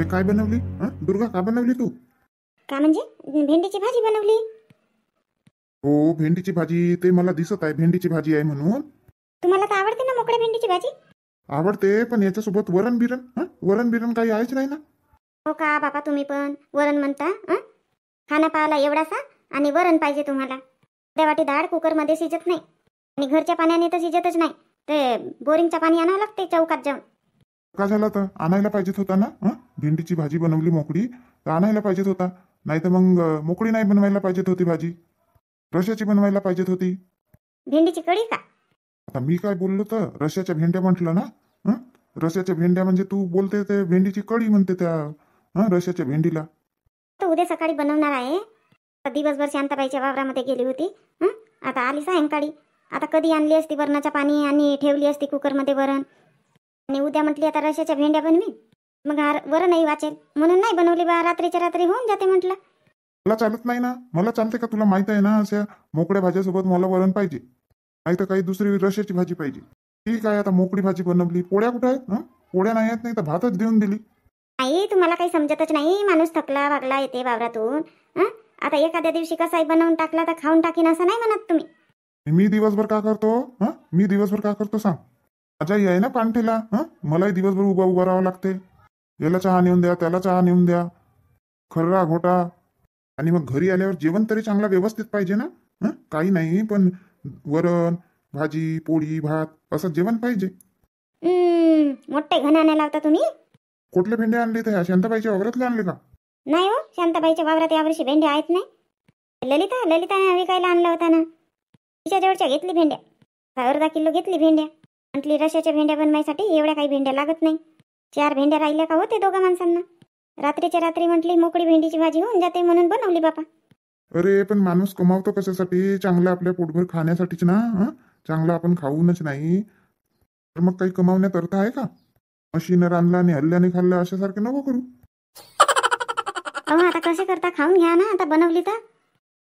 हे काय बनवली? दुर्गा, का बनवली तू? का म्हणजे? भेंडीची भाजी बनवली. हो, भेंडीची भाजी. ते मला दिसत आहे भेंडीची भाजी आहे म्हणून. तुम्हाला तर आवडते ना मोकळ्या भेंडीची भाजी? आवडते, पण याच्यासोबत वरण बिरण वरण बिरण काही आहेच नाही ना. हो का बापा, तुम्ही पण वरण म्हणता? खाना पाहाला एवढासा आणि वरण पाहिजे तुम्हाला? त्या वाटी डाळ कुकरमध्ये शिजत नाही आणि घरच्या पाण्याने तर शिजतच नाही. ते बोरिंगचं पाणी आणावं लागते चौकात जाऊन. का झालं तर आणायला पाहिजेत होता ना. भेंडीची भाजी बनवली मोकळी, तर आणायला पाहिजेत होता. नाही तर मग मोकळी नाही बनवायला पाहिजेत होती भाजी, रश्याची बनवायला पाहिजेत होती. भेंडीची कढी का? आता मी काय बोललो तर रश्याच्या भेंड्या म्हटलं ना. रश्याच्या भेंड्या म्हणजे तू बोलते ते भेंडीची कढी म्हणते त्या रश्याच्या भेंडीला. तर उद्या सकाळी बनवणार आहे. दिवसभर शांताबाईच्या वावरामध्ये गेली होती. आता आली सायंकाळी. आता कधी आणली असती वरणाचं पाणी आणि ठेवली असती कुकरमध्ये वरण, आणि उद्या म्हटली आता रश्याच्या भेंड्या बनवी. मग वरणही वाचेल म्हणून नाही बनवली बा. रात्रीच्या रात्री होऊन जाते म्हटलं. मला चालत नाही ना. मला चालते का? तुला माहित आहे ना, अशा मोकळ्या भाज्यासोबत मला वरण पाहिजे, नाही तर काही दुसरी रश्याची भाजी पाहिजे. ठीक आहे, आता मोकळी भाजी बनवली. पोळ्या कुठे आहेत? पोळ्या नाही आहेत, नाही तर भातच देऊन दिली. आई, तुम्हाला काही समजतच नाही. माणूस थकला वागला येते वावरातून. आता एखाद्या दिवशी कसाही बनवून टाकला तर खाऊन टाकीन असं नाही म्हणत तुम्ही. मी दिवसभर का करतो? मी दिवसभर का करतो सांग? माझाही आहे ना पांठेला. मलाही दिवसभर उभा उभा राहावं लागते. याला चहा नेऊन द्या, त्याला चहा नेऊन द्या, खर्रा घोटा. आणि मग घरी आल्यावर जेवण तरी चांगला व्यवस्थित पाहिजे ना. काही नाही, पण वरण भाजी पोळी भात असं जेवण पाहिजे. मोठे घणाने लावता तुम्ही. कुठले भेंडे आणले? ते शांताबाईच्या वगैरेतले आणले का? नाही हो, शांताबाईच्या वावरात यावर्षी भेंड्या आहेत नाही. ललिताने विकायला आणला होता ना. तिच्या जवळच्या घेतली भेंड्या. अर्धा किलो घेतली भेंड्या. म्हटली रश्याच्या भेंड्या बनवायसाठी एवढ्या काही भेंड्या लागत नाही. 4 भेंड्या राहिल्या का होते दोघा माणसांना. रात्रीच्या रात्री म्हटली मोकळी भेंडीची भाजी होऊन जाते म्हणून बनवली बापा. अरे पण माणूस कमावतो कशासाठी? चांगलं आपल्या पोटभर खाण्यासाठीच ना. चांगलं आपण खाऊनच नाही तर मग काही कमावण्यात अर्थ आहे का? मशीनर आणला आणि हल्ल्याने खाल्लं अशासारखे नको करू. आता कसे करता? खाऊन घ्या ना आता बनवली तर.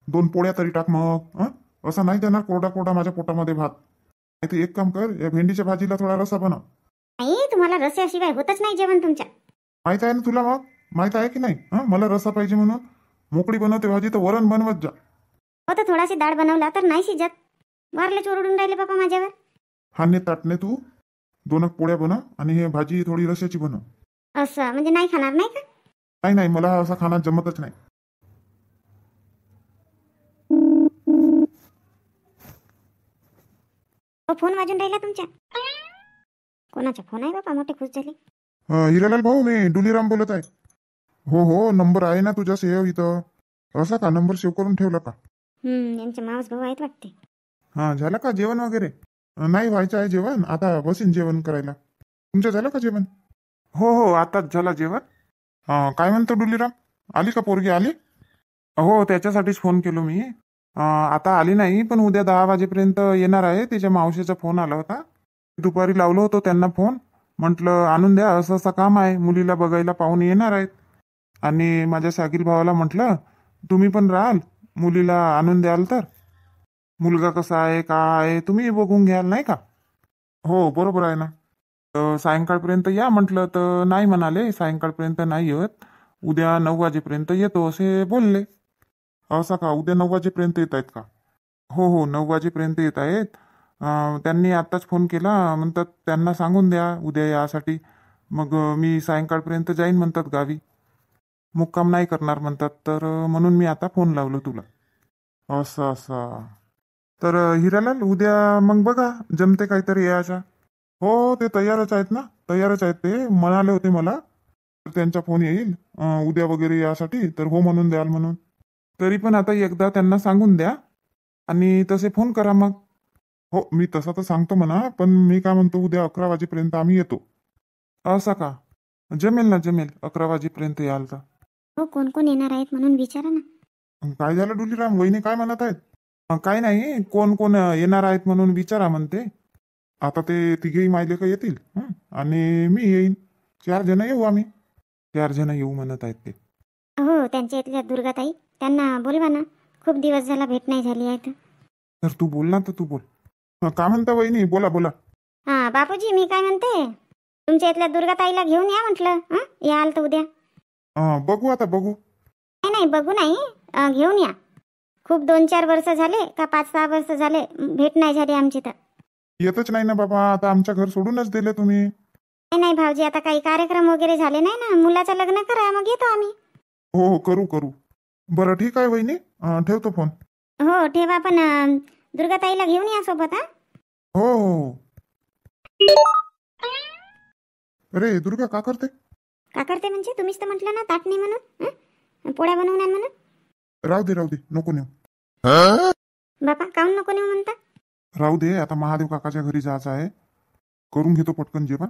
2 पोळ्या तरी टाक मग. असं नाही देणार कोरडा कोरडा माझ्या पोटामध्ये भात. नाही तर एक काम कर, या भेंडीच्या भाजीला थोडा रस्सा बनव. नाही, तुम्हाला रस्स्याशिवाय होतच नाही जेवण तुमच्या. माहित आहे ना तुला? मग माहित आहे की नाही? मला रस्सा पाहिजे म्हणून. मोकळी बनवते भाजी तर वरण बनवत जा. हो, तर थोडाशी डाळ बनवला तर नाही शिजत. वारले चोरडून राहिले बापा माझ्यावर. हाने ताटणे तू 2 पोळ्या बनव आणि हे भाजी थोडी रश्याची बनव. असं म्हणजे नाही खाणार नाही का? नाही नाही, मला असा खाना जमतच नाही. फोन वाजून राहिला तुमच्या. कोणाचा फोन आहे बापा? मोठे खुश झाले. हिरालाल भाऊ, मी डुलीराम बोलत आहे. हो हो, नंबर आहे ना तुझ्या सेव इथं. असा का नंबर सेव्ह करून ठेवला का? यांचे मावस भाऊ आहेत वाटते. झालं का जेवण वगैरे? नाही, व्हायचं आहे जेवण. आता बसीन जेवण करायला. तुमचं झालं का जेवण? हो हो, आताच झालं जेवण. काय म्हणतो डुलीराम? आली का पोरगी? आली? हो, त्याच्यासाठीच फोन केलो मी. आता आली नाही, पण उद्या 10 वाजेपर्यंत येणार आहे. तिच्या मावशीचा फोन आला होता. दुपारी लावलो होतो त्यांना फोन. म्हटलं आणून द्या, असं असं काम आहे. मुलीला बघायला पाहुणे येणार आहेत. आणि माझ्या साकील भावाला म्हटलं तुम्ही पण राहाल, मुलीला आणून द्याल तर. मुलगा कसा आहे का आहे तुम्ही बघून घ्याल नाही का? हो बरोबर आहे ना. तर सायंकाळपर्यंत या म्हटलं तर नाही म्हणाले. सायंकाळपर्यंत नाही येत, उद्या 9 वाजेपर्यंत येतो असे बोलले. असं का? उद्या 9 वाजेपर्यंत येत आहेत का? हो हो, 9 वाजेपर्यंत येत आहेत. त्यांनी आत्ताच फोन केला. म्हणतात त्यांना सांगून द्या उद्या यासाठी. मग मी सायंकाळपर्यंत जाईन म्हणतात गावी. मुक्काम नाही करणार म्हणतात. तर म्हणून मी आता फोन लावलो तुला. असं असं. तर हिरालाल, उद्या मग बघा जमते काहीतरी यायचा. हो, ते तयारच आहेत ना. तयारच आहेत. ते म्हणाले होते मला तर त्यांचा फोन येईल उद्या वगैरे यासाठी, तर हो म्हणून द्याल म्हणून. तरी पण आता एकदा त्यांना सांगून द्या आणि तसे फोन करा मग. हो, मी तसा तर सांगतो म्हणा, पण मी काय म्हणतो उद्या 11 वाजेपर्यंत आम्ही येतो. असं का? जमेल ना, जमेल. 11 वाजेपर्यंत याल तर. हो, कोण कोण येणार आहेत म्हणून विचारा ना. काय झालं डुलीराम? वहिनी काय म्हणत आहेत? काय नाही, कोण कोण येणार आहेत म्हणून विचारा म्हणते. आता ते तिघेही मायले का येतील आणि मी येईन. 4 जण येऊ आम्ही. 4 जण येऊ म्हणत आहेत ते. हो, त्यांच्या इथल्या दुर्गाताई, त्यांना बोलवा ना. खूप दिवस झाला भेट नाही झाली आहे तर तू बोल ना. तर तू बोल. काय म्हणता वहिनी? बोला बोला. बापूजी, मी काय म्हणते, तुमच्या इथल्या दुर्गाताईला घेऊन या म्हटलं. याल तर उद्या. बघू आता बघू. नाही नाही बघू नाही, घेऊन या. खूप 2-4 वर्ष झाले का 5-6 वर्ष झाले भेट नाही झाली आमची तर. येतच नाही ना बाबा, आता आमच्या घर सोडूनच दिले तुम्ही. नाही नाही भाऊजी, आता काही कार्यक्रम वगैरे झाले नाही ना, मुलाचं लग्न करा मग येतो आम्ही. हो हो, करू करू. बरं ठीक आहे वहिनी, ठेवतो फोन. हो ठेवा, पण दुर्गाताईला घेऊन या सोबत हा. हो हो हो. अरे दुर्गा का करते? का करते म्हणजे? तुम्हीच तर म्हटलं ना ताट नाही म्हणून, पोळ्या बनवून आण म्हणून. राहू दे नको नेऊ. बापा काऊन नको नेऊ म्हणता? राहू दे, आता महादेव काकाच्या घरी जायचं आहे. करून घेतो पटकन जेवण.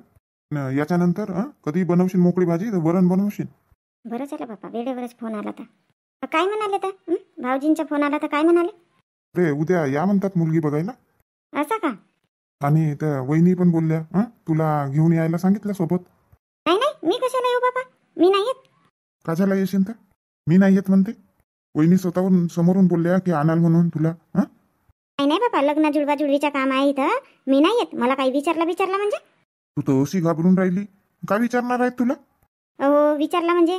याच्यानंतर कधी बनवशील मोकळी भाजी तर वरण बनवशील. बरं चला बापा, वेळेवरच फोन आला तर. काय म्हणाले तर? भाऊजींचा फोन आला तर काय म्हणाले? रे उद्या या म्हणतात मुलगी बघायला. असं का? आणि त्या वहिनी पण बोलल्या तुला घेऊन यायला सांगितलं सोबत. नाही नाही, मी कशाला येऊ बाबा, मी नाही येत. कशाला येशील तर? मी नाही येत म्हणते. वहिनी स्वतःहून समोरून बोलल्या की आणाल म्हणून तुला. नाही नाही बाबा, लग्न जुळवा जुळवीचं काम आहे इथं, मी नाही येत. मला काही विचारला म्हणजे? तू तर अशी घाबरून राहिली, काय विचारणार आहेत तुला? हो विचारला म्हणजे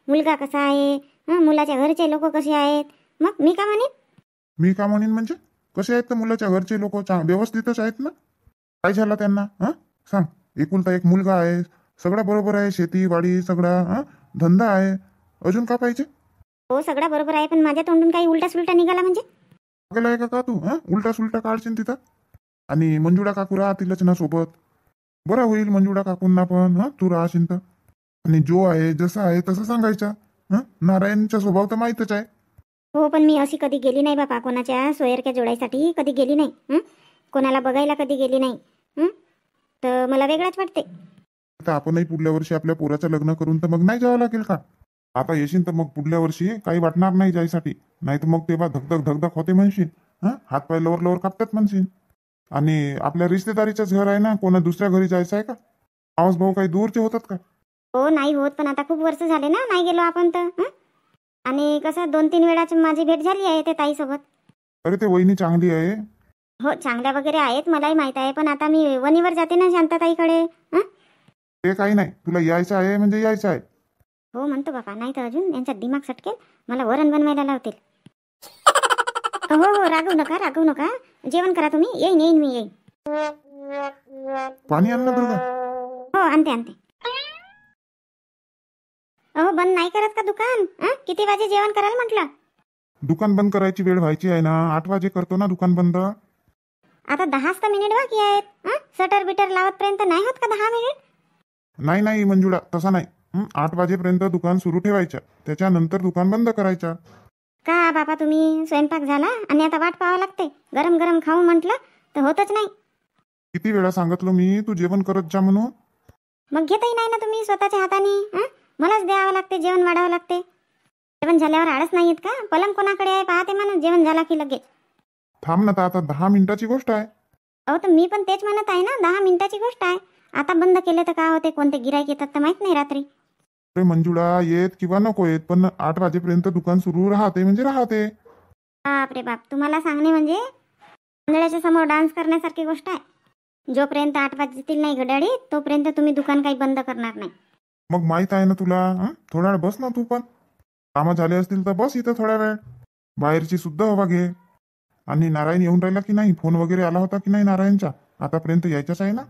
मुलगा कसा आहे, मुलाच्या घरचे लोक कसे आहेत, मग मी का म्हणेन? मी का म्हणेन म्हणजे? कसे आहेत तर मुलाच्या घरचे लोक व्यवस्थितच आहेत ना? काय झालं त्यांना? सांग. एकुलता एक मुलगा आहे, सगळं बरोबर आहे, शेती वाडी सगळा धंदा आहे, अजून का पाहिजे? हो सगळं बरोबर आहे, पण माझ्या तोंडून काही उलटा सुलटा निघाला म्हणजे? गेलाय का तू? उलटा सुलटा काढशील तिथं. आणि मंजुळा काकू राहतीलच ना सोबत. बरं होईल मंजुळा काकूंना पण तू राहशील तर. आणि जो आहे जसा आहे तसं सांगायचा. नारायणचा स्वभाव तर माहीतच आहे. हो पण मी अशी कधी गेली नाही बाबा, कोणाच्या सोयरक्या जोडायसाठी कधी गेली नाही, कोणाला बघायला कधी गेली नाही, तर मला वेगळाच वाटते. आता आपणही पुढल्या वर्षी आपल्या पोराचं लग्न करून तर मग नाही जावं लागेल का? आता येशील तर मग पुढल्या वर्षी काही वाटणार नाही जायसाठी. नाही तर मग तेव्हा धकधक होते म्हणशील, हात पाय लवर लवर कापतात म्हणशील. आणि आपल्या रिश्तेदारीचंच घर आहे ना, कोणा दुसऱ्या घरी जायचं आहे का? मावस भाऊ काही दूरचे होतात का? हो नाही होत, पण आता खूप वर्ष झाले ना नाही गेलो आपण तर. आणि कसं 2-3 वेळाची माझी भेट झाली आहे ते ताईसोबत. अरे ते वहिनी चांगली आहे. हो चांगल्या वगैरे आहेत, मलाही माहित आहे, पण आता मी वणीवर जाते ना शांताताईकडे. ते काही नाही, तुला यायचं आहे म्हणजे यायचं आहे. हो म्हणतो बाबा, नाही तर अजून यांचा दिमाग सटकेल, मला वरण बनवायला लावतील. हो हो रागवू नका, जेवण करा तुम्ही, येईन मी येईन. पाणी आण ना दुर्गा. हो आणते. अहो बंद नाही करत का दुकान? किती वाजे जेवण करायला म्हटलं? दुकान बंद करायची वेळ व्हायची आहे ना, 8 वाजे करतो ना दुकान बंद. आता 10 मिनिट बाकी आहेत. सटर बिटर लावतपर्यंत नाही होत का 10 मिनिट? नाही मंजुळा, तसा नाही. 8 वाजेपर्यंत दुकान सुरू ठेवायचं, त्याच्यानंतर दुकान बंद करायचं. का बाबा तुम्ही स्वयंपाक झाला आणि आता वाट पाहावं लागते? गरम गरम खाऊ म्हटलं तर होतच नाही. किती वेळा सांगितलं मी तू जेवण करत जा म्हणून. मग घेतही नाही ना तुम्ही स्वतःच्या हाताने. मलाच द्यावं लागते, जेवण वाढावं लागते. जेवण झाल्यावर आळस नाही येत का? पलंग कोणाकडे आहे पाहते म्हणून, जेवण झाला की लगेच. थांब ना, आता 10 मिनिटाची गोष्ट आहे. अहो तर मी पण तेच म्हणत आहे ना, 10 मिनिटाची गोष्ट आहे. आता बंद केले तर काय होते, कोणते गिराईक येतात तर माहित नाही रात्री. अरे मंजुळा, येत किंवा नको येत, पण 8 वाजेपर्यंत दुकान सुरू राहते म्हणजे राहते. बापरे बाप, तुम्हाला सांगणे म्हणजे आंधळ्याच्या समोर डान्स करण्यासारखी गोष्ट आहे. जोपर्यंत 8 वाजतील नाही घड्याळी, तोपर्यंत तुम्ही दुकान काही बंद करणार नाही. मग माहित आहे ना तुला. थोडा वेळ बस ना तू पण. कामं झाले असतील तर बस इथं थोड्या वेळ, बाहेरची सुद्धा हवा घे. आणि नारायण येऊन राहिला की नाही? फोन वगैरे आला होता की नाही नारायणचा? आतापर्यंत यायचाच आहे ना?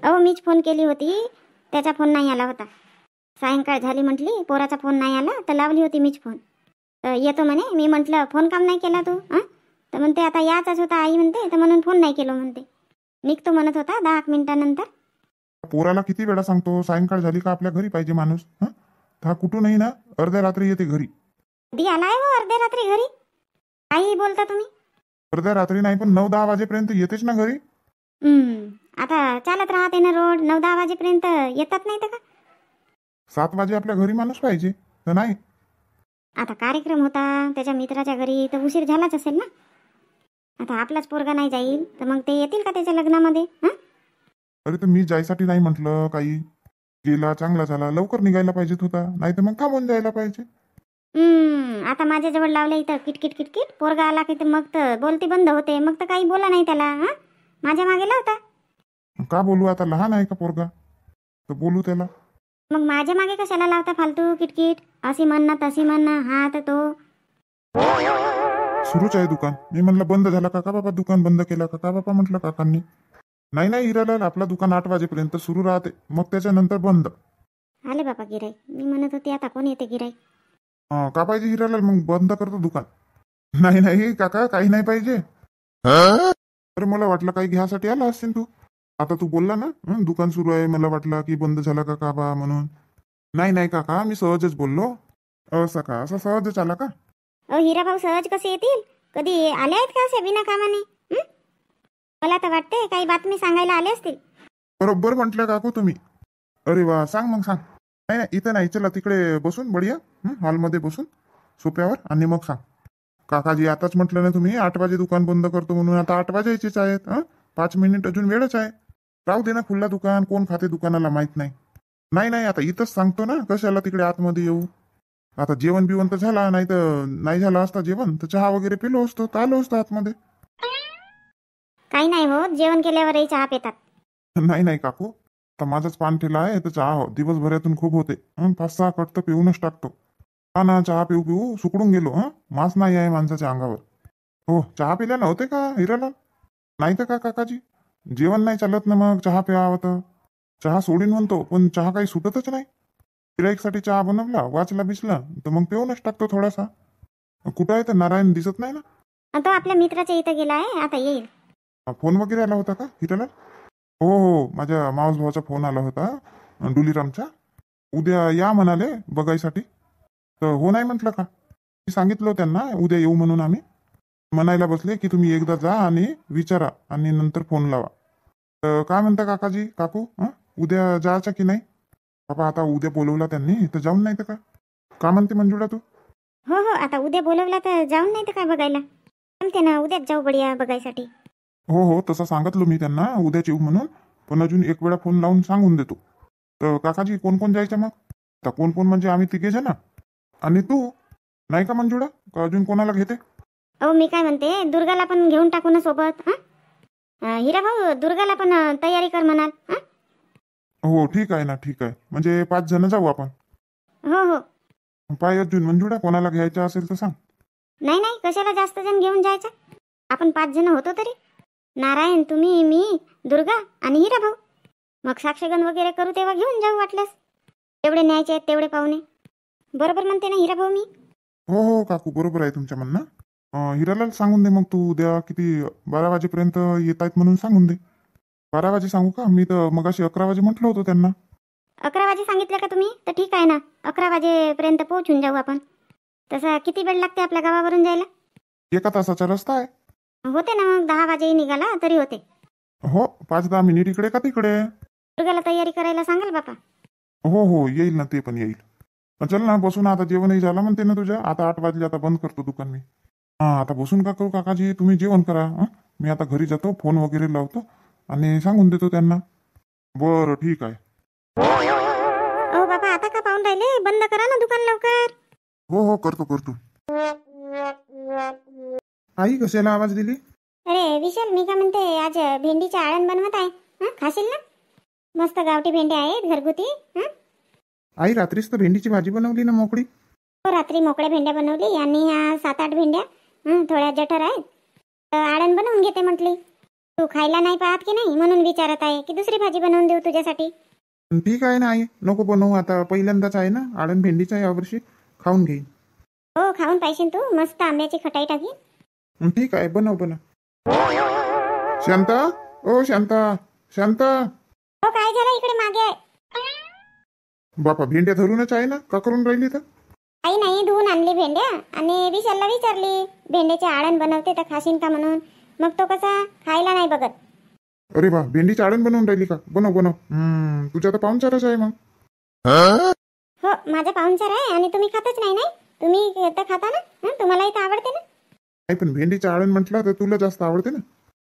अहो मीच फोन केली होती, त्याचा फोन नाही आला होता. सायंकाळ झाली म्हटली, पोराचा फोन नाही आला तर लावली होती मीच फोन. येतो म्हणे. मी म्हटलं फोन काम नाही केला तू? तर म्हणते आता याचाच होता आई म्हणते, तर म्हणून फोन नाही केलो म्हणते. निघतो म्हणत होता 10 मिनिटानंतर. पोराला किती वेळा सांगतो, सायंकाळ झाली का आपल्या घरी पाहिजे माणूस. हा कुठूनही ना अर्ध्या रात्री येते घरी. कधी आलाय हो अर्ध्या रात्री घरी? काही बोलता तुम्ही? अर्ध्या रात्री नाही, पण 9-10 वाजेपर्यंत येतेच ना घरी. आता चालत राहते ना रोड, 9-10 वाजेपर्यंत येतात नाही तर का? 7 वाजे आपल्या घरी माणूस पाहिजे तर नाही. आता कार्यक्रम होता त्याच्या मित्राच्या घरी, तर उशीर झालाच असेल ना. आता आपलाच पोरगा नाही जाईल तर मग ते येतील का त्याच्या लग्नामध्ये? अरे तर मी जायसाठी नाही म्हटलं काही. गेला चांगला झाला, लवकर निघायला पाहिजेत होता, नाही तर मग थांबून जायला पाहिजे. आता माझ्याजवळ लावलं इथं किटकिट किटकिट. पोरगा आला की मग तर बोलती बंद होते, मग तर काही बोला नाही त्याला. माझ्या मागे लावता. का बोलू, आता लहान आहे का पोरगा? तर बोलू त्याला. मग माझ्या मागे कशाला लावता फालतू किटकिट? अशी म्हण ना तशी म्हण ना, हा तर तो. सुरूच आहे दुकान. मी म्हणलं बंद झाला का बाबा, दुकान बंद केला का बाबा म्हटलं काकांनी. नाही नाही हिरालाल, आपला दुकान 8 वाजेपर्यंत सुरू राहते, मग त्याच्यानंतर बंद. आले बाबा गिराईक. मी म्हणत होते आता कोण येते गिराईक. का पाहिजे हिरालाल, मग बंद करतो दुकान. नाही नाही काका, काही नाही पाहिजे. अरे मला वाटलं काही घ्यासाठी आला असतील तू. आता तू बोलला ना दुकान सुरू आहे, मला वाटलं की बंद झाला का बा म्हणून. नाही नाही काका, मी सहजच बोललो. असं सहजच आला का? हिरा भाऊ सहज कसे येतील? कधी आले आहेत का असे बिना कामाने? हं? मला तर वाटते काही बातमी सांगायला आले असतील. बरोबर म्हटलं काकू तुम्ही. अरे वा, सांग मग सांग. नाही नाही इथं नाही, चला तिकडे बसून बढिया हॉलमध्ये बसून सोप्यावर, आणि मग सांग. काकाजी आताच म्हटलं ना तुम्ही 8 वाजे दुकान बंद करतो म्हणून, आता 8 वाजायचेच आहेत. 5 मिनिट अजून वेळच आहे. राहू दे ना खुल्ला दुकान, कोण खाते दुकानाला माहित नाही. नाही नाही आता इथंच सांगतो ना, कशाला तिकडे आतमध्ये येऊ. आता जेवण बिवण तर झाला, नाही तर नाही झाला असता जेवण तर चहा वगैरे पिलो असतो, तर आलो असतो आतमध्ये. काही नाही हो, जेवण केल्यावरही चहा पितात. नाही नाही काकू, आता माझाच पान ठेला आहे तर चहा दिवसभरातून खूप होते. 5-6 कट तर पिऊनच टाकतो. हा ना, चहा पिऊ पिऊ सुकडून गेलो. मास नाही आहे माणसाच्या अंगावर. हो, चहा पिल्या नव्हते का हिराला? नाही तर का काकाजी, जेवण नाही चालत ना, मग चहा प्यावं तर. चहा सोडीन म्हणतो, पण चहा काही सुटतच नाही. गिराईकसाठी चहा बनवला, वाचला बिचला तर मग पिऊनच टाकतो थोडासा. कुठं आहे तर नारायण दिसत नाही ना. तो आपल्या मित्राच्या इथं गेला आहे, आता येईल. फोन वगैरे आला होता का हिराला? हो हो, माझ्या मावस भावाचा फोन आला होता डुलीरामचा. उद्या या म्हणाले बघायसाठी. तर हो नाही म्हटलं का. मी सांगितलं त्यांना उद्या येऊ म्हणून. आम्ही म्हणायला बसले की तुम्ही एकदा जा आणि विचारा आणि नंतर फोन लावा. तर काय म्हणता काकाजी काकू, उद्या जायचं की नाही? बाबा आता उद्या बोलवला त्यांनी तर जाऊन नाही तर का म्हणते मंजुळा तू? हो हो, आता उद्या बोलवला तर जाऊन नाही तर काय बघायला. जमते ना, उद्याच जाऊ बढिया बघायसाठी. हो हो, तसं सांगितलं मी त्यांना उद्याच येऊ म्हणून. पण अजून एक वेळा फोन लावून सांगून देतो. तर काकाजी कोण कोण जायचं मग? तर कोण कोण म्हणजे आम्ही तिघे ना, आणि तू नाही का मंजुळा, का अजून कोणाला घेते? मी काय म्हणते, दुर्गाला पण घेऊन टाकू ना सोबत. हिरा भाऊ, दुर्गाला पण तयारी कर म्हणाल. हो ठीक आहे ना, ठीक आहे. म्हणजे 5 जण जाऊ आपण. हो हो. पाय अजून मंजुळा, कोणाला घ्यायचं असेल तर सांग. नाही नाही, कशाला जास्त जण घेऊन जायचं. आपण 5 जण होतो तरी. नारायण, तुम्ही, मी, दुर्गा आणि हिरा भाऊ. मग साक्षगण वगैरे करू तेव्हा घेऊन जाऊ वाटल्यास. तेवढे न्यायचे आहेत तेवढे पाहुणे. बरोबर म्हणते ना हिरा भाऊ मी? हो हो काकू, बरोबर आहे तुमच्या म्हणणं. हिराला सांगून दे मग तू उद्या किती 12 वाजेपर्यंत येत आहेत म्हणून सांगून दे. 12 वाजे सांगू का? मी तर मगाशी 11 वाजे म्हटलं होतं त्यांना. 11 वाजे सांगितलं का तुम्ही? तर ठीक आहे ना, 11 वाजेपर्यंत पोहोचून जाऊ आपण. तसा किती वेळ लागते आपल्या गावावरून जायला? 1 तासाचा रस्ता आहे. होते ना, मग 10 वाजे निघाला तरी होते. हो, 5-10 मिनिट इकडे का तिकडे. दुर्गाला तयारी करायला सांगाल बापा. हो हो, येईल ना, ते पण येईल. चल ना बसून, आता जेवणही झालं म्हणते ना तुझ्या. आता 8 वाजले, आता बंद करतो दुकान मी. आता बसून का करू काकाजी, तुम्ही जेवण करा. मी आता घरी जातो, फोन वगैरे लावतो आणि सांगून देतो त्यांना. बरं ठीक आहे. बापा, आता का पाहून राहिले? बंद करा ना दुकान लवकर. हो हो, करतो. आई कशाला आवाज दिली? अरे विशाल, मी काय म्हणते, आज भेंडीचे आळण बनवत आहे. खाशील ना? मस्त गावठी भेंड्या आहेत घरगुती. आई रात्रीच तर भेंडीची भाजी बनवली ना मोकळी. हो, रात्री मोकळ्या भेंड्या बनवली आणि ह्या 7-8 भेंड्या थोड्या जठर आहेत. आळण बनवून घेते म्हटली. तू खायला नाही पाहत की नाही म्हणून विचारत आहे की दुसरी भाजी बनवून देऊ तुझ्यासाठी. ठीक आहे ना आई, नको बनवू, आता पहिल्यांदाच आहे ना आळण भेंडीचा यावर्षी. खाऊन घेईन. हो, खाऊन पाहिजे तू. मस्त आंब्याची खटाई टाकी. ठीक आहे, बनव. शांता, ओ शांता. हो, काय झालं? इकडे मागे आहे. बापा, भेंड्या धरूनच आहे ना, का करून राहिली तर? आई नाही, धुवून आणली भेंड्या आणि विशालला विचारली भेंड्याचे आळण बनवते तर खाशीन का म्हणून. मग तो कसा खायला नाही बघत. अरे वा, भेंडीची आळण बनवून राहिली का? बनव. तुझ्या तर पाहुणचारच आहे मग. हो, माझा पाहुणचार आहे आणि तुम्ही खातच नाही. नाही, तुम्ही तर खाता ना, तुम्हालाही तर आवडते ना. नाही, पण भेंडीचं आळण म्हटलं तर तुला जास्त आवडते ना.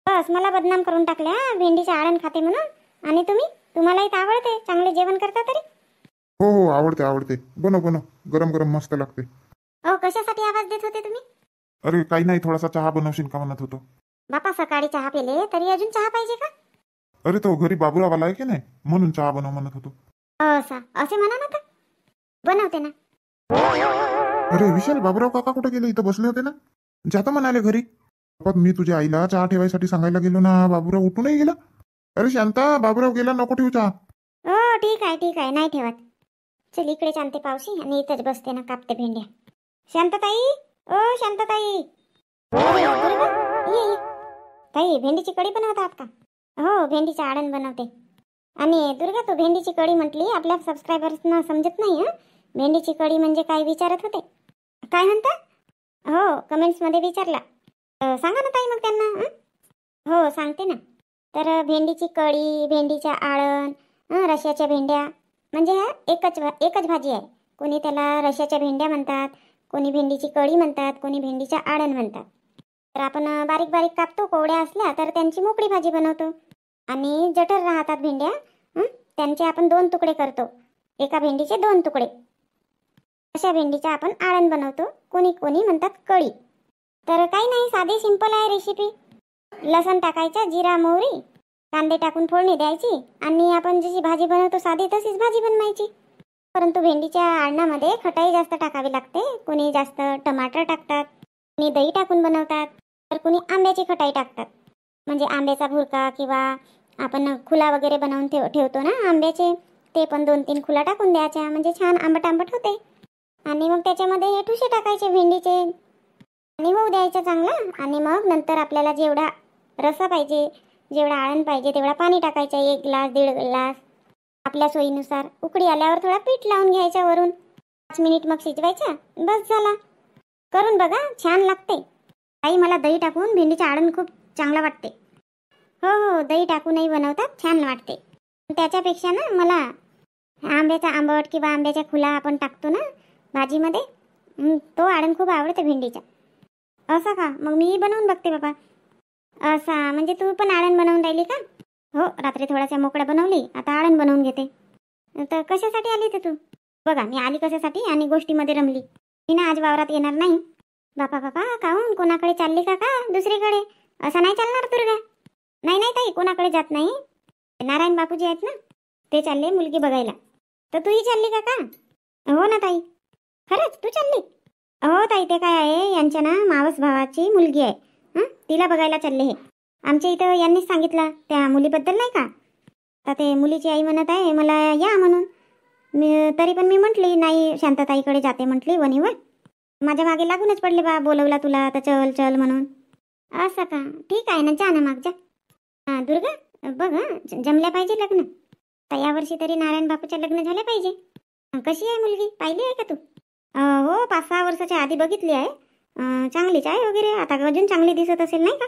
बस, मला बदनाम करून टाकल्या भेंडीचे आळण खाते म्हणून. आणि तुम्हालाही तर आवडते, चांगले जेवण करता तरी. हो हो, आवडते. बनव. गरम गरम मस्त लागते. कशासाठी आवाज देत होते तुम्ही? अरे काही नाही, थोडासा चहा बनवशील का म्हणत होतो. बापा, सकाळी चहा पिले तरी अजून चहा पाहिजे का? अरे तो घरी बाबूराव आला आहे की नाही, म्हणून चहा बनव म्हणत होतो. असा असे म्हणा ना, तर बनवते ना. अरे विशाल, बाबूराव काका कुठे गेले? इथं बसले होते ना. जाता म्हणाले घरी. पण मी तुझ्या आईला चहा ठेवायसाठी सांगायला गेलो ना, बाबूराव उठूनही गेला. अरे शांता, बाबूराव गेला, नको ठेवू चहा. हो ठीक आहे ठीक आहे, नाही ठेवत. चल इकडे चालते पावशी आणि इथंच बसते ना, कापते भेंड्या. शांतताई, ओ शांतताई. अरे, दुर्गा, ये ये. ताई भेंडीची कढी बनवतात का? हो, भेंडीचं आडण बनवते. आणि दुर्गा, तू भेंडीची कढी म्हटली, आपल्या सबस्क्रायबर्सना समजत नाही. भेंडीची कढी म्हणजे काय विचारत होते. काय म्हणता? हो, कमेंट्समध्ये विचारला. सांगा ना ताई मग त्यांना. हो सांगते ना. तर भेंडीची कढी, भेंडीच्या आळण, रश्याच्या भेंड्या, म्हणजे ह्या एकच भाजी आहे. कोणी त्याला रश्याच्या भेंड्या म्हणतात, कोणी भेंडीची कढी म्हणतात, कोणी भेंडीच्या आळण म्हणतात. तर आपण बारीक बारीक कापतो, कोवड्या असल्या तर त्यांची मोकळी भाजी बनवतो. आणि जठर राहतात भेंड्या, त्यांचे आपण 2 तुकडे करतो. एका भेंडीचे 2 तुकडे. अशा भेंडीचा आपण आळण बनवतो. कोणी कोणी म्हणतात कढी. तर काही नाही, साधी सिंपल आहे रेसिपी. लसण टाकायचा, जिरा मोहरी, कांदे टाकून फोडणी द्यायची आणि आपण जशी भाजी बनवतो साधी तशीच भाजी बनवायची. परंतु भेंडीच्या आळणामध्ये खटाई जास्त टाकावी लागते. कोणी जास्त टमाटर टाकतात, कोणी दही टाकून बनवतात, तर कोणी आंब्याची खटाई टाकतात. म्हणजे आंब्याचा भुरका किंवा आपण खुला वगैरे बनवून ठेवतो ना आंब्याचे, ते पण 2-3 खुला टाकून द्यायच्या, म्हणजे छान आंबट आंबट होते. आणि मग त्याच्यामध्ये हे ठुसे टाकायचे भेंडीचे आणि होऊ द्यायचं चांगलं. आणि मग नंतर आपल्याला जेवढा रस्सा पाहिजे, जेवढा आळण पाहिजे तेवढा पाणी टाकायचं, 1 ग्लास 1.5 ग्लास आपल्या सोयीनुसार. उकळी आल्यावर थोडा पीठ लावून घ्यायच्या वरून. 5 मिनिट मग शिजवायचं, बस झाला. करून बघा, छान लागते. आई, मला दही टाकून भेंडीचं आळण खूप चांगलं वाटते. हो हो, दही टाकूनही बनवतात, छान वाटते. त्याच्यापेक्षा ना मला आंब्याचा आंबट किंवा आंब्याच्या खुला आपण टाकतो ना भाजीमध्ये, तो आळण खूप आवडते भेंडीचा. असं का? मग मी बनवून बघते बाबा. असा म्हणजे तू पण आळण बनवून राहिली का? हो, रात्री थोड्याशा मोकळ्या बनवली, आता आळण बनवून घेते. तर कशासाठी आली तर तू? बघा मी आली कशासाठी आणि गोष्टीमध्ये रमली. मी ना आज वावरात येणार नाही. बापा बापा, काहून? कोणाकडे चालली का दुसरीकडे? असं नाही चालणार दुर्गा. नाही नाही ताई, कोणाकडे जात नाही. नारायण बापूजी आहेत ना, ते चालले मुलगी बघायला. तर तूही चालली का? हो ना ताई. खरंच तू चालली? हो ताई, ते काय आहे, यांच्या ना मावस भावाची मुलगी आहे. तिला बघायला चालले हे. आमच्या इथं यांनीच सांगितलं त्या मुलीबद्दल नाही का. तर ते मुलीची आई म्हणत आहे मला या म्हणून. तरी पण मी म्हटली नाही, शांताताईकडे जाते म्हटली वणीवर. माझ्या मागे लागूनच पडले बा, बोलवला तुला तर चल चल म्हणून. असं का? ठीक आहे ना, जा ना मग जा. दुर्गा बघ, जमल्या पाहिजे लग्न. तर यावर्षी तरी नारायण बापूच्या लग्न झाल्या पाहिजे. कशी आहे मुलगी, पाहिली आहे का तू? हो, 5-6 वर्षाच्या आधी बघितली आहे. चांगलीच आहे वगैरे, आता अजून चांगली दिसत असेल नाही का.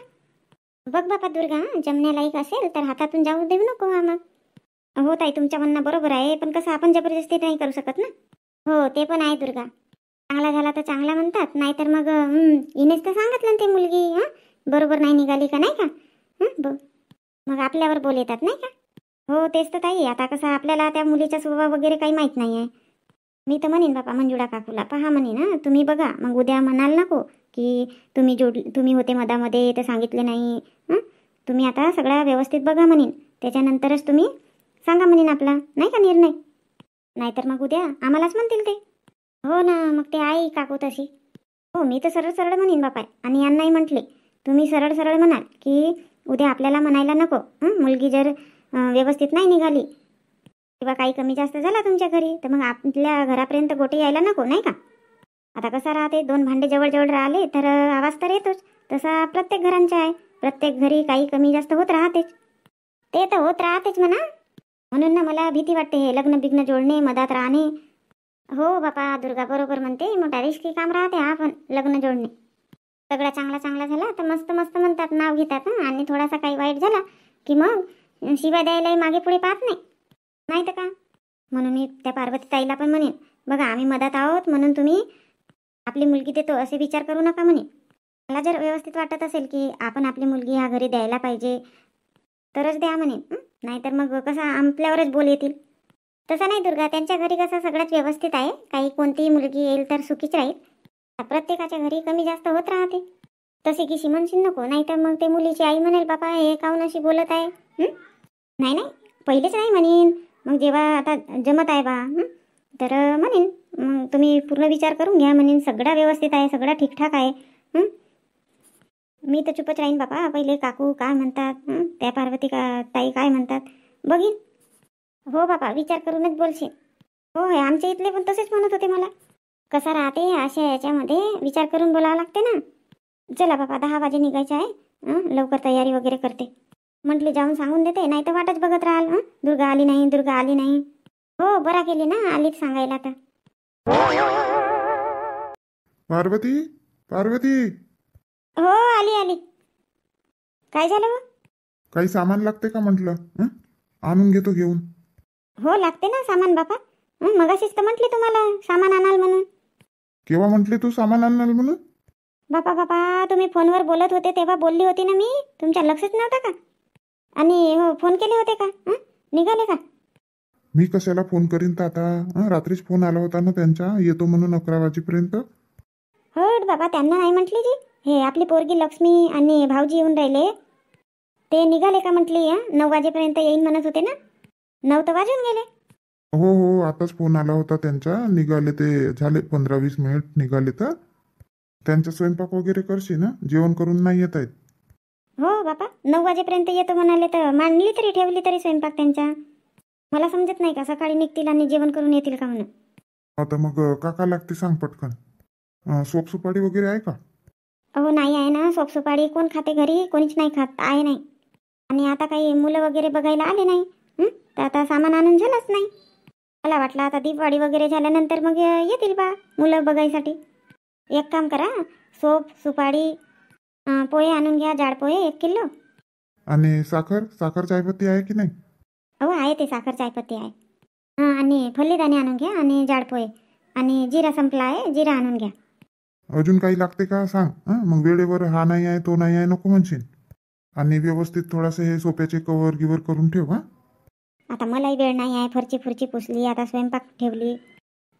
बघ बापा दुर्गा, जमण्यालायक असेल तर हातातून जाऊ देऊ नको मग. हो ताई, तुमच्या म्हणणं बरोबर आहे, पण कसं आपण जबरदस्ती नाही करू शकत ना. हो ते पण आहे दुर्गा. चांगला झाला तर चांगला म्हणतात, नाहीतर मग इनेच तर सांगितलं ना ते मुलगी बरोबर नाही निघाली का नाही का. मग आपल्यावर बोल येतात नाही का. हो तेच तर ताई, आता कसं आपल्याला त्या मुलीचा स्वभाव वगैरे काही माहीत नाही आहे. मी तर म्हणेन बापा मंजुळा काकूला, पहा म्हणे ना तुम्ही बघा, मग उद्या म्हणाल नको की तुम्ही होते मधामध्ये तर सांगितले नाही. तुम्ही आता सगळा व्यवस्थित बघा म्हणेन, त्याच्यानंतरच तुम्ही सांगा म्हणेन आपला नाही का निर्णय. नाहीतर मग उद्या आम्हालाच म्हणतील ते. हो ना, मग ते आई काकू तशी. हो, मी तर सरळ सरळ म्हणेन बापा. आणि यांनाही म्हटले, तुम्ही सरळ सरळ म्हणाल की उद्या आपल्याला म्हणायला नको. मुलगी जर व्यवस्थित नाही निघाली किंवा काही कमी जास्त झाला तुमच्या घरी, तर मग आपल्या घरापर्यंत गोटे यायला नको नाही का. आता कसं राहते, 2 भांडे जवळ राहिले तर आवाज तर येतोच. तसा प्रत्येक घरांचा आहे, प्रत्येक घरी काही कमी जास्त होत राहतेच. ते तर होत राहतेच म्हणा. म्हणून ना मला भीती वाटते हे लग्न बिग्न जोडणे, मधात राहणे. हो बापा दुर्गा बरोबर म्हणते, मोठा रिस्की काम राहते हा पण लग्न जोडणे. सगळा चांगला चांगला झाला तर मस्त मस्त म्हणतात, नाव घेतात. आणि थोडासा काही वाईट झाला की मग शिवाय द्यायलाही मागे पुढे पाहत नाही, नाही तर का. म्हणून मी त्या पार्वती ताईला पण म्हणेन, बघा आम्ही मधात आहोत म्हणून तुम्ही आपली मुलगी देतो असे विचार करू नका म्हणे. मला जर व्यवस्थित वाटत असेल की आपण आपली मुलगी ह्या घरी द्यायला पाहिजे तरच द्या म्हणे. नाहीतर मग कसं आपल्यावरच बोल येतील. तसं नाही दुर्गा, त्यांच्या घरी कसं सगळंच व्यवस्थित आहे. काही कोणतीही मुलगी येईल तर सुखीच राहील. प्रत्येकाच्या घरी कमी जास्त होत राहते. तसे की म्हणशील नको, नाही तर मग ते मुलीची आई म्हणेल बापा हे काहून अशी बोलत आहे. नाही नाही, पहिलेच नाही म्हणेन, मग जेव्हा आता जमत आहे बा तर म्हणेन मग तुम्ही पूर्ण विचार करून घ्या. म्हणेन सगळा व्यवस्थित आहे, सगळा ठीकठाक आहे. मी तर चुपच राहीन बापा. पहिले काकू काय म्हणतात, त्या पार्वती ताई काय म्हणतात बघीन. हो बापा, विचार करूनच बोलशील. हो आहे, आमच्या इथले पण तसेच म्हणत होते मला. कसा राहते अशा याच्यामध्ये विचार करून बोलावं लागते ना. चला बापा, 10 वाजे निघायचं आहे. लवकर तयारी वगैरे करते. म्हटले जाऊन सांगून देते, नाही तर वाटच बघत राहाल. दुर्गा आली नाही, दुर्गा आली नाही. हो, बरा केली ना आलीच सांगायला तर. पार्वती, पार्वती. हो, आली आली. काय झालं हो? काही सामान लागते का म्हटलं? आणून घेतो घेऊन. हो, लागते ना सामान बापा. मगाशीच तर म्हटले तुम्हाला सामान आणाल म्हणून. केव्हा म्हटले तू सामान आणाल म्हणून? बापा बापा, तुम्ही फोनवर बोलत होते तेव्हा बोलली होती ना मी. तुमच्या लक्षच नव्हतं का? आणि हो, फोन केले होते का? निघाले का? मी कशाला फोन करीन तर आता. रात्रीच फोन आला होता ना त्यांचा, येतो म्हणून 11 वाजेपर्यंत. हो बाबा, त्यांना नाही म्हटली जी. हे आपली पोरगी लक्ष्मी आणि भाऊजी येऊन राहिले, ते निघाले का म्हटली. 9 वाजेपर्यंत येईन म्हणत होते ना. 9 तर वाजून गेले. हो हो, आताच फोन आला होता त्यांचा. निघाले ते, झाले 15-20 मिनिट निघाले. तर त्यांचा स्वयंपाक वगैरे करशील ना? जेवण करून नाही येत आहेत. हो बापा, 9 वाजेपर्यंत येतो म्हणाले तर मांडली तरी ठेवली तरी स्वयंपाक त्यांचा. मला समजत नाही का सकाळी निघतील आणि जेवण करून येतील का म्हणून. आता मग काका लागते सांग पटकन. सोप सुपारी वगैरे आहे का? अहो नाही आहे ना, सोप सुपारी कोण खाते घरी? कोणीच नाही खात, आहे नाही. आणि आता काही मुलं वगैरे बघायला आले नाही. तर आता सामान आणून झालंच नाही. मला वाटलं आता दिवाळी वगैरे झाल्यानंतर मग येतील बा मुलं बघायसाठी. एक काम करा, सोप सुपारी पोहे आणून घ्या, जाड पोहे 1 किलो. आणि साखर, साखर चायपत्ती आहे की नाही? हो आहे, ते साखर चायपत्ती आहे. आणि फल्लीदाणे आणून घ्या आणि जाड पोहे. आणि जिरा संपला आहे, जिरा आणून घ्या. अजून काही लागते का सांग. मग वेळेवर हा नाही आहे तो नाही आहे नको म्हणशील. आणि व्यवस्थित थोडासे हे सोप्याचे कवर गिवर करून ठेव. आता मलाही वेळ नाही आहे. फरची फुरची पुसली, आता स्वयंपाक ठेवली.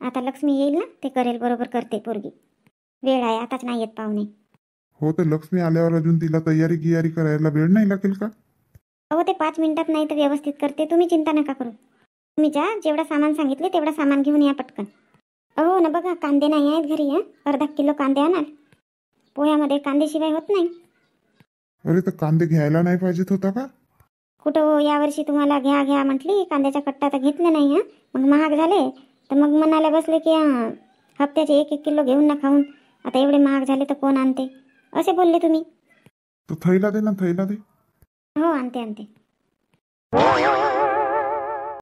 आता लक्ष्मी येईल ना, ते करेल, बरोबर करते पोरगी. वेळ आहे, आताच नाही येत पाहुणे. हो, तर लक्ष्मी आल्यावर अजून तिला तयारी गियारी करायला वेळ नाही लागेल का? अहो, ते 5 मिनिटात नाही तर व्यवस्थित करते. तुम्ही चिंता नका करू. तुम्ही जा, जेवढा सामान सांगितले तेवढा सामान घेऊन या पटकन. हो ना, बघा कांदे नाही आहेत घरी. अर्धा किलो कांदे आणा. पोह्यामध्ये कांदेशिवाय होत नाही. अरे, तर कांदे घ्यायला नाही पाहिजेत होता का? कुठं हो, यावर्षी तुम्हाला घ्या घ्या म्हटली, कांद्याचा कट्टा तर घेतले नाही. मग महाग झाले तर मग म्हणायला बसले की हप्त्याचे 1-1 किलो घेऊन ना खाऊन. आता एवढे महाग झाले तर कोण आणते, असे बोलले तुम्ही. तर थैला दे ना, थैला दे. हो, आणते आणते.